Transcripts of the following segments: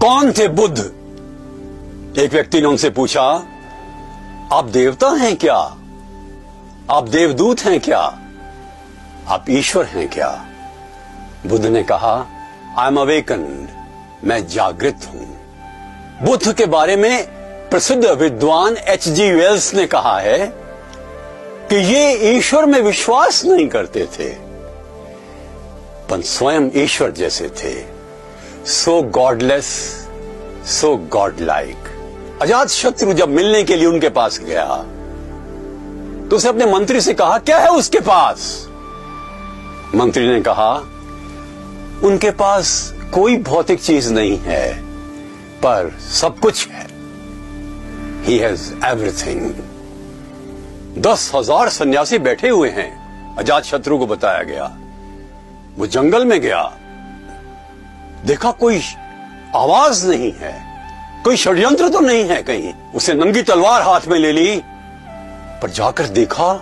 कौन थे बुद्ध? एक व्यक्ति ने उनसे पूछा, आप देवता हैं क्या? आप देवदूत हैं क्या? आप ईश्वर हैं क्या? बुद्ध ने कहा, आई एम अवेकन्ड, मैं जागृत हूं। बुद्ध के बारे में प्रसिद्ध विद्वान H.G. वेल्स ने कहा है कि ये ईश्वर में विश्वास नहीं करते थे, पर स्वयं ईश्वर जैसे थे। सो गॉडलेस, सो गॉड लाइक। अजातशत्रु जब मिलने के लिए उनके पास गया तो उसे अपने मंत्री से कहा, क्या है उसके पास? मंत्री ने कहा, उनके पास कोई भौतिक चीज नहीं है, पर सब कुछ है। He has everything। 10,000 सन्यासी बैठे हुए हैं, अजातशत्रु को बताया गया। वो जंगल में गया, देखा कोई आवाज नहीं है, कोई षड्यंत्र तो नहीं है कहीं। उसे नंगी तलवार हाथ में ले ली, पर जाकर देखा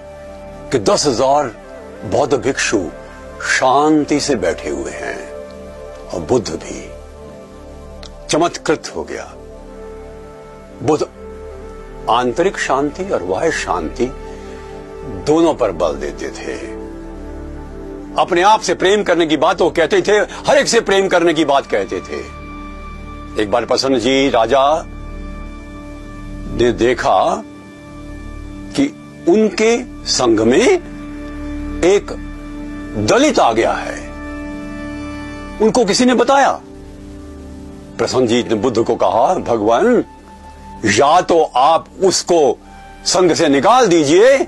कि 10,000 बौद्ध भिक्षु शांति से बैठे हुए हैं और बुद्ध भी। चमत्कृत हो गया। बुद्ध आंतरिक शांति और बाह्य शांति दोनों पर बल देते थे। अपने आप से प्रेम करने की बात वो कहते थे, हर एक से प्रेम करने की बात कहते थे। एक बार प्रसन्न जी राजा ने देखा कि उनके संग में एक दलित आ गया है। उनको किसी ने बताया। प्रसन्न जी ने बुद्ध को कहा, भगवान, या तो आप उसको संग से निकाल दीजिए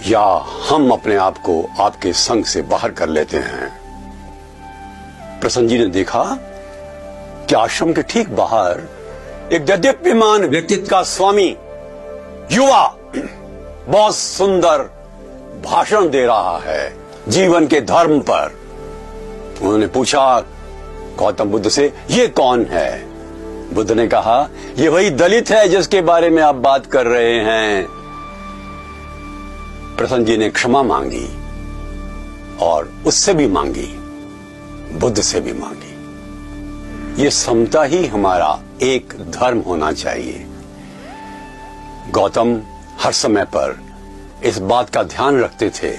या हम अपने आप को आपके संग से बाहर कर लेते हैं। प्रसन्न जी ने देखा कि आश्रम के ठीक बाहर एक दैदीप्यमान व्यक्तित्व का स्वामी युवा बहुत सुंदर भाषण दे रहा है जीवन के धर्म पर। उन्होंने पूछा गौतम बुद्ध से, ये कौन है? बुद्ध ने कहा, ये वही दलित है जिसके बारे में आप बात कर रहे हैं। प्रसन्न जी ने क्षमा मांगी और उससे भी मांगी, बुद्ध से भी मांगी। ये समता ही हमारा एक धर्म होना चाहिए। गौतम हर समय पर इस बात का ध्यान रखते थे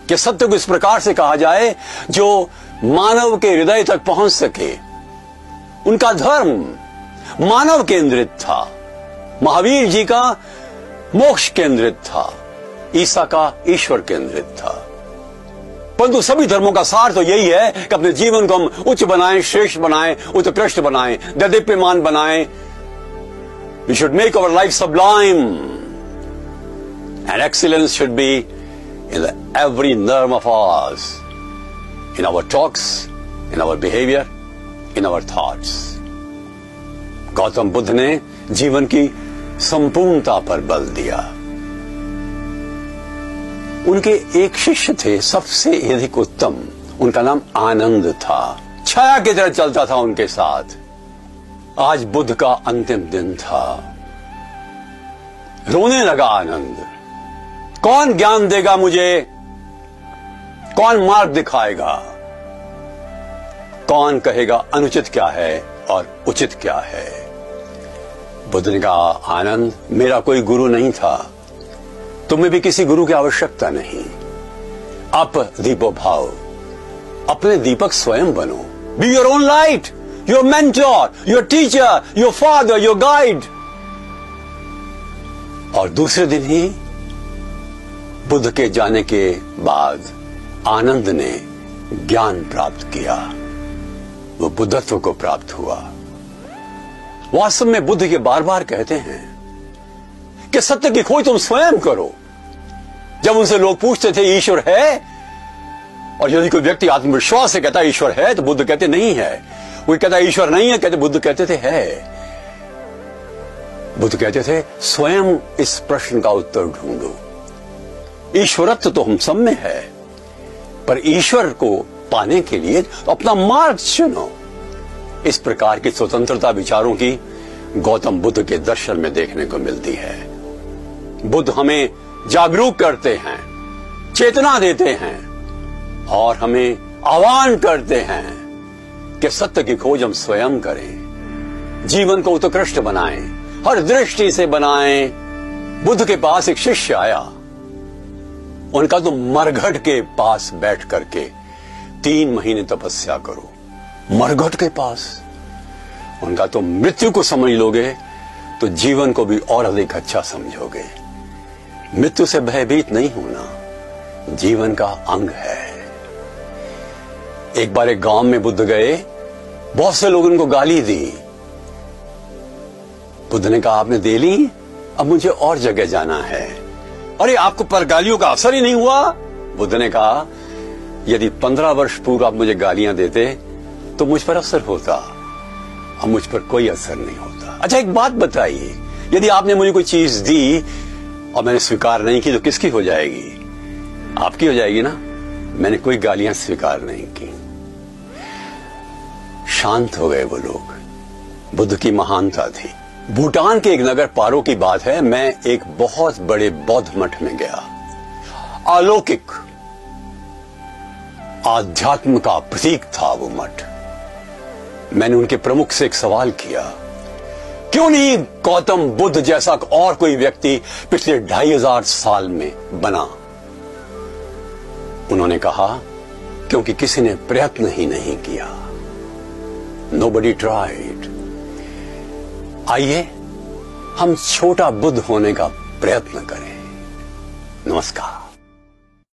कि सत्य को इस प्रकार से कहा जाए जो मानव के हृदय तक पहुंच सके। उनका धर्म मानव केंद्रित था, महावीर जी का मोक्ष केंद्रित था, ईसा का ईश्वर केंद्रित था। परंतु सभी धर्मों का सार तो यही है कि अपने जीवन को हम उच्च बनाएं, श्रेष्ठ बनाएं, उत्कृष्ट बनाएं, दैदीप्यमान बनाएं। We should make our life sublime and excellence should be in every nerve of ours, in our talks, in our behavior, in our thoughts। Gautam Buddha ने जीवन की संपूर्णता पर बल दिया। उनके एक शिष्य थे सबसे अधिक उत्तम, उनका नाम आनंद था। छाया की तरह चलता था उनके साथ। आज बुद्ध का अंतिम दिन था। रोने लगा आनंद। कौन ज्ञान देगा मुझे? कौन मार्ग दिखाएगा? कौन कहेगा अनुचित क्या है और उचित क्या है? बुद्ध ने कहा, आनंद, मेरा कोई गुरु नहीं था, तुम्हें भी किसी गुरु की आवश्यकता नहीं। आप दीपो भाव, अपने दीपक स्वयं बनो। Be your own light, your mentor, your teacher, your father, your guide. और दूसरे दिन ही बुद्ध के जाने के बाद आनंद ने ज्ञान प्राप्त किया, वो बुद्धत्व को प्राप्त हुआ। वास्तव में बुद्ध के बार बार कहते हैं कि सत्य की खोज तुम स्वयं करो। जब उनसे लोग पूछते थे ईश्वर है, और यदि कोई व्यक्ति आत्मविश्वास से कहता ईश्वर है तो बुद्ध कहते नहीं है। कोई कहता ईश्वर नहीं है, कहते बुद्ध कहते थे है। बुद्ध कहते थे स्वयं इस प्रश्न का उत्तर ढूंढो। ईश्वरत्व तो हम सब में है, पर ईश्वर को पाने के लिए अपना मार्ग चुनो। इस प्रकार की स्वतंत्रता विचारों की गौतम बुद्ध के दर्शन में देखने को मिलती है। बुद्ध हमें जागरूक करते हैं, चेतना देते हैं और हमें आह्वान करते हैं कि सत्य की खोज हम स्वयं करें, जीवन को उत्कृष्ट बनाएं, हर दृष्टि से बनाएं। बुद्ध के पास एक शिष्य आया, उनका तो मरघट के पास बैठ करके 3 महीने तपस्या करो। मरघट के पास, उनका तो मृत्यु को समझ लोगे तो जीवन को भी और अधिक अच्छा समझोगे। मृत्यु से भयभीत नहीं होना जीवन का अंग है। एक बार एक गांव में बुद्ध गए, बहुत से लोगों उनको गाली दी। बुद्ध ने कहा, आपने दे ली, अब मुझे और जगह जाना है। अरे आपको पर गालियों का असर ही नहीं हुआ? बुद्ध ने कहा, यदि 15 वर्ष पूर्व आप मुझे गालियां देते तो मुझ पर असर होता, अब मुझ पर कोई असर नहीं होता। अच्छा एक बात बताइए, यदि आपने मुझे कोई चीज दी और मैंने स्वीकार नहीं की तो किसकी हो जाएगी? आपकी हो जाएगी ना। मैंने कोई गालियां स्वीकार नहीं की। शांत हो गए वो लोग। बुद्ध की महानता थी। भूटान के एक नगर पारो की बात है, मैं एक बहुत बड़े बौद्ध मठ में गया। अलौकिक आध्यात्म का प्रतीक था वो मठ। मैंने उनके प्रमुख से एक सवाल किया, क्यों नहीं गौतम बुद्ध जैसा और कोई व्यक्ति पिछले 2500 साल में बना? उन्होंने कहा, क्योंकि किसी ने प्रयत्न ही नहीं किया। Nobody tried। आइए हम छोटा बुद्ध होने का प्रयत्न करें। नमस्कार।